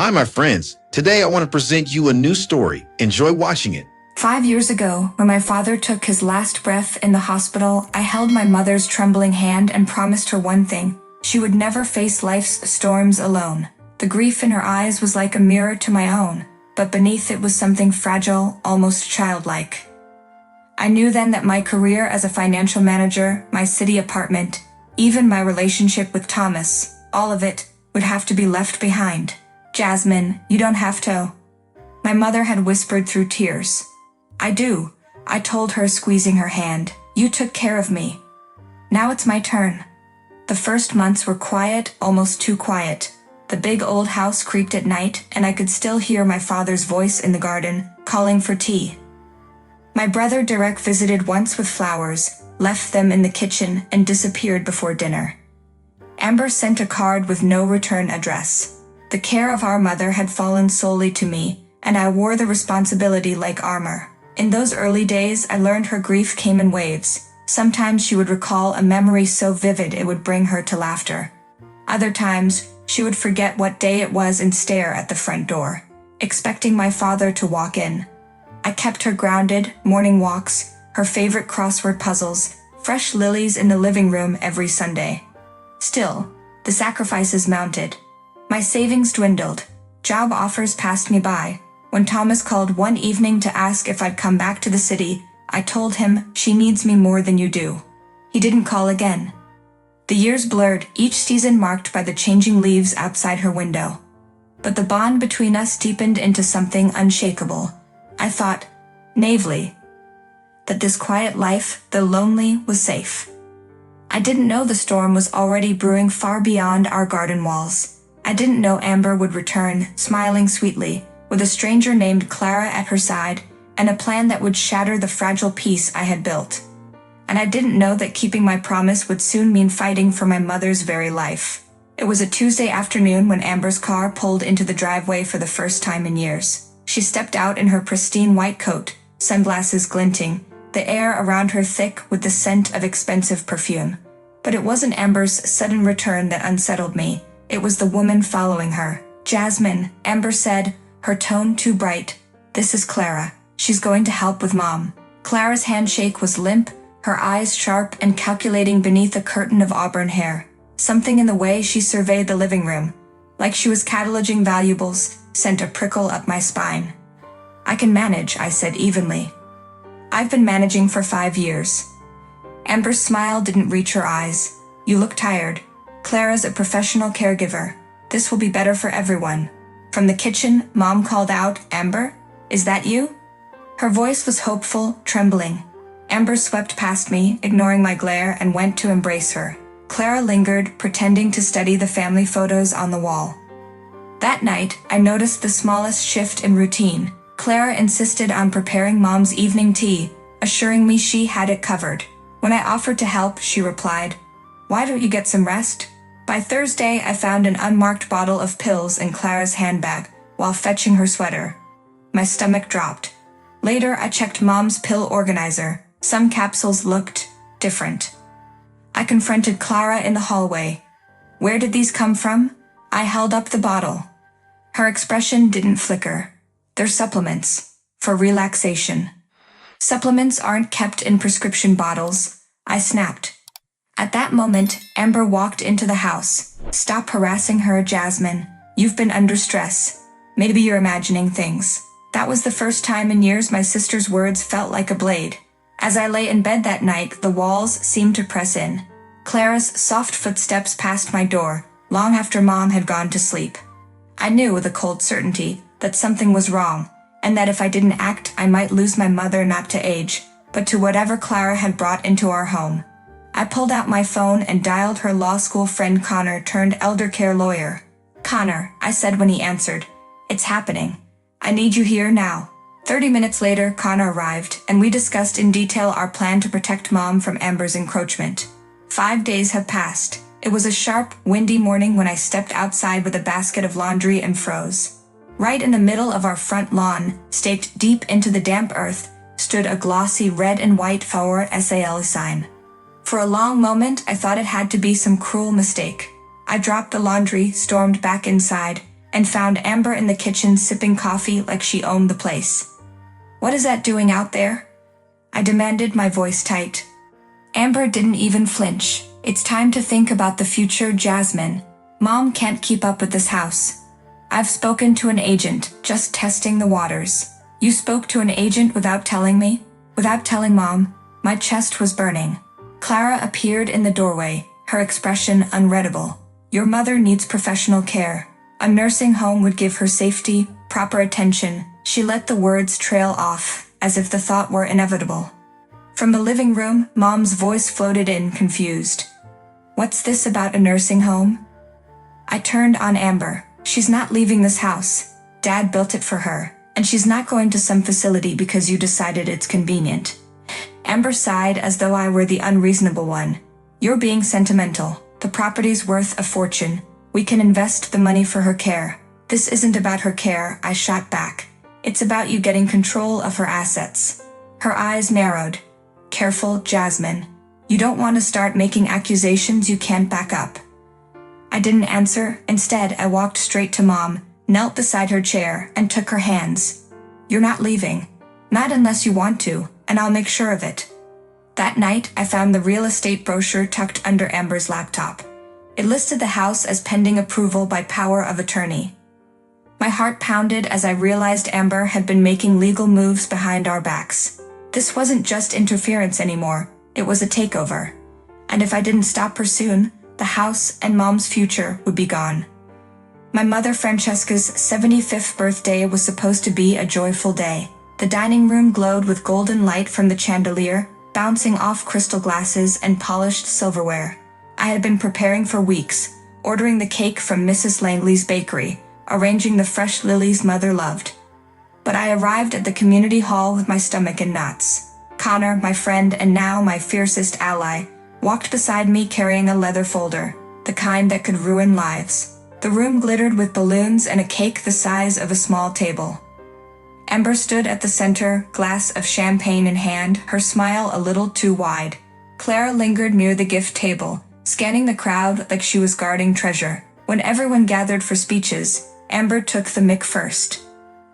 Hi, my friends. Today I want to present you a new story. Enjoy watching it. 5 years ago, when my father took his last breath in the hospital, I held my mother's trembling hand and promised her one thing. She would never face life's storms alone. The grief in her eyes was like a mirror to my own, but beneath it was something fragile, almost childlike. I knew then that my career as a financial manager, my city apartment, even my relationship with Thomas, all of it, would have to be left behind. Jasmine, you don't have to. My mother had whispered through tears. I do, I told her, squeezing her hand. You took care of me. Now it's my turn. The first months were quiet, almost too quiet. The big old house creaked at night, and I could still hear my father's voice in the garden, calling for tea. My brother Derek visited once with flowers, left them in the kitchen, and disappeared before dinner. Amber sent a card with no return address. The care of our mother had fallen solely to me, and I wore the responsibility like armor. In those early days, I learned her grief came in waves. Sometimes she would recall a memory so vivid it would bring her to laughter. Other times, she would forget what day it was and stare at the front door, expecting my father to walk in. I kept her grounded, morning walks, her favorite crossword puzzles, fresh lilies in the living room every Sunday. Still, the sacrifices mounted. My savings dwindled. Job offers passed me by. When Thomas called one evening to ask if I'd come back to the city, I told him, she needs me more than you do. He didn't call again. The years blurred, each season marked by the changing leaves outside her window. But the bond between us deepened into something unshakable. I thought, naively, that this quiet life, though lonely, was safe. I didn't know the storm was already brewing far beyond our garden walls. I didn't know Amber would return, smiling sweetly, with a stranger named Clara at her side, and a plan that would shatter the fragile peace I had built. And I didn't know that keeping my promise would soon mean fighting for my mother's very life. It was a Tuesday afternoon when Amber's car pulled into the driveway for the first time in years. She stepped out in her pristine white coat, sunglasses glinting, the air around her thick with the scent of expensive perfume. But it wasn't Amber's sudden return that unsettled me. It was the woman following her. Jasmine, Amber said, her tone too bright. This is Clara. She's going to help with Mom. Clara's handshake was limp, her eyes sharp and calculating beneath a curtain of auburn hair. Something in the way she surveyed the living room, like she was cataloging valuables, sent a prickle up my spine. I can manage, I said evenly. I've been managing for 5 years. Amber's smile didn't reach her eyes. You look tired. Clara's a professional caregiver. This will be better for everyone. From the kitchen, Mom called out, Amber, is that you? Her voice was hopeful, trembling. Amber swept past me, ignoring my glare, and went to embrace her. Clara lingered, pretending to study the family photos on the wall. That night, I noticed the smallest shift in routine. Clara insisted on preparing Mom's evening tea, assuring me she had it covered. When I offered to help, she replied, why don't you get some rest? By Thursday, I found an unmarked bottle of pills in Clara's handbag while fetching her sweater. My stomach dropped. Later, I checked Mom's pill organizer. Some capsules looked different. I confronted Clara in the hallway. Where did these come from? I held up the bottle. Her expression didn't flicker. They're supplements. For relaxation. Supplements aren't kept in prescription bottles, I snapped. At that moment, Amber walked into the house. Stop harassing her, Jasmine. You've been under stress. Maybe you're imagining things. That was the first time in years my sister's words felt like a blade. As I lay in bed that night, the walls seemed to press in. Clara's soft footsteps passed my door, long after Mom had gone to sleep. I knew with a cold certainty that something was wrong, and that if I didn't act, I might lose my mother not to age, but to whatever Clara had brought into our home. I pulled out my phone and dialed her law school friend Connor turned elder care lawyer. Connor, I said when he answered, it's happening. I need you here now. 30 minutes later, Connor arrived, and we discussed in detail our plan to protect Mom from Amber's encroachment. 5 days have passed. It was a sharp, windy morning when I stepped outside with a basket of laundry and froze. Right in the middle of our front lawn, staked deep into the damp earth, stood a glossy red and white Favor SAL sign. For a long moment, I thought it had to be some cruel mistake. I dropped the laundry, stormed back inside, and found Amber in the kitchen sipping coffee like she owned the place. "What is that doing out there?" I demanded, my voice tight. Amber didn't even flinch. "It's time to think about the future, Jasmine. Mom can't keep up with this house. I've spoken to an agent, just testing the waters." "You spoke to an agent without telling me?" "Without telling Mom." My chest was burning. Clara appeared in the doorway, her expression unreadable. "Your mother needs professional care. A nursing home would give her safety, proper attention." She let the words trail off, as if the thought were inevitable. From the living room, Mom's voice floated in, confused. "What's this about a nursing home?" I turned on Amber. "She's not leaving this house. Dad built it for her, and she's not going to some facility because you decided it's convenient." Amber sighed as though I were the unreasonable one. "You're being sentimental. The property's worth a fortune. We can invest the money for her care." "This isn't about her care," I shot back. "It's about you getting control of her assets." Her eyes narrowed. "Careful, Jasmine. You don't want to start making accusations you can't back up." I didn't answer. Instead, I walked straight to Mom, knelt beside her chair, and took her hands. "You're not leaving. Not unless you want to, and I'll make sure of it." That night, I found the real estate brochure tucked under Amber's laptop. It listed the house as pending approval by power of attorney. My heart pounded as I realized Amber had been making legal moves behind our backs. This wasn't just interference anymore, it was a takeover. And if I didn't stop her soon, the house and Mom's future would be gone. My mother Francesca's 75th birthday was supposed to be a joyful day. The dining room glowed with golden light from the chandelier, bouncing off crystal glasses and polished silverware. I had been preparing for weeks, ordering the cake from Mrs. Langley's bakery, arranging the fresh lilies Mother loved. But I arrived at the community hall with my stomach in knots. Connor, my friend and now my fiercest ally, walked beside me carrying a leather folder, the kind that could ruin lives. The room glittered with balloons and a cake the size of a small table. Amber stood at the center, glass of champagne in hand, her smile a little too wide. Clara lingered near the gift table, scanning the crowd like she was guarding treasure. When everyone gathered for speeches, Amber took the mic first.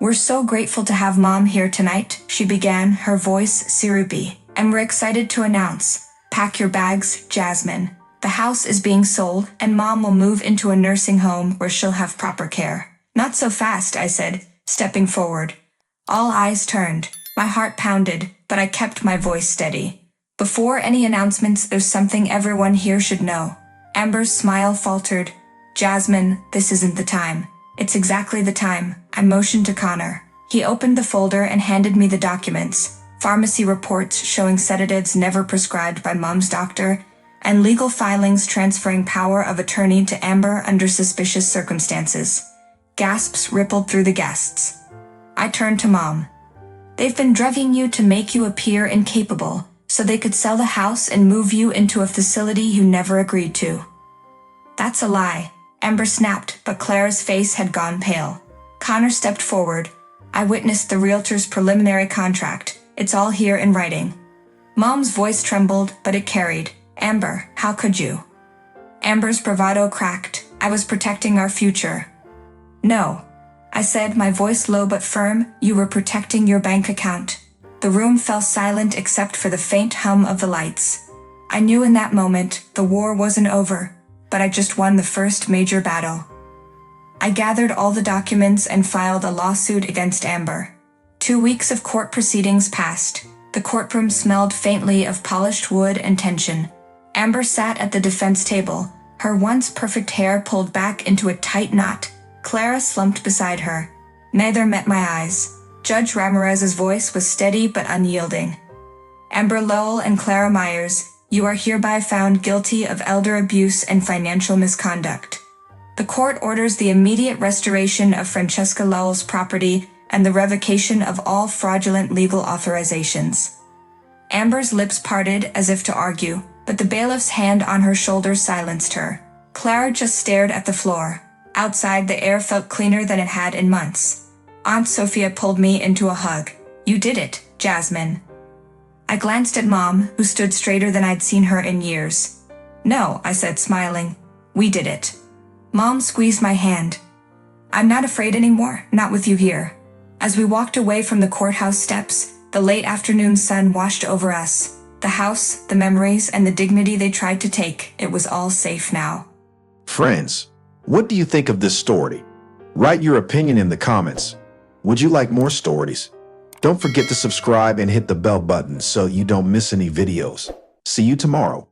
"We're so grateful to have Mom here tonight," she began, her voice syrupy. "And we're excited to announce, pack your bags, Jasmine. The house is being sold, and Mom will move into a nursing home where she'll have proper care." "Not so fast," I said, stepping forward. All eyes turned. My heart pounded, but I kept my voice steady. "Before any announcements, there's something everyone here should know." Amber's smile faltered. "Jasmine, this isn't the time." "It's exactly the time." I motioned to Connor. He opened the folder and handed me the documents. Pharmacy reports showing sedatives never prescribed by Mom's doctor, and legal filings transferring power of attorney to Amber under suspicious circumstances. Gasps rippled through the guests. I turned to Mom. "They've been drugging you to make you appear incapable, so they could sell the house and move you into a facility you never agreed to." "That's a lie," Amber snapped, but Clara's face had gone pale. Connor stepped forward. "I witnessed the realtor's preliminary contract. It's all here in writing." Mom's voice trembled, but it carried. "Amber, how could you?" Amber's bravado cracked. "I was protecting our future." "No," I said, my voice low but firm, "you were protecting your bank account." The room fell silent except for the faint hum of the lights. I knew in that moment the war wasn't over, but I just won the first major battle. I gathered all the documents and filed a lawsuit against Amber. 2 weeks of court proceedings passed. The courtroom smelled faintly of polished wood and tension. Amber sat at the defense table, her once perfect hair pulled back into a tight knot. Clara slumped beside her. Neither met my eyes. Judge Ramirez's voice was steady but unyielding. "Amber Lowell and Clara Myers, you are hereby found guilty of elder abuse and financial misconduct. The court orders the immediate restoration of Francesca Lowell's property and the revocation of all fraudulent legal authorizations." Amber's lips parted as if to argue, but the bailiff's hand on her shoulder silenced her. Clara just stared at the floor. Outside, the air felt cleaner than it had in months. Aunt Sophia pulled me into a hug. "You did it, Jasmine." I glanced at Mom, who stood straighter than I'd seen her in years. "No," I said, smiling. "We did it." Mom squeezed my hand. I'm not afraid anymore, not with you here. As we walked away from the courthouse steps, the late afternoon sun washed over us. The house, the memories, and the dignity they tried to take, it was all safe now. Friends, what do you think of this story? Write your opinion in the comments. Would you like more stories? Don't forget to subscribe and hit the bell button so you don't miss any videos. See you tomorrow.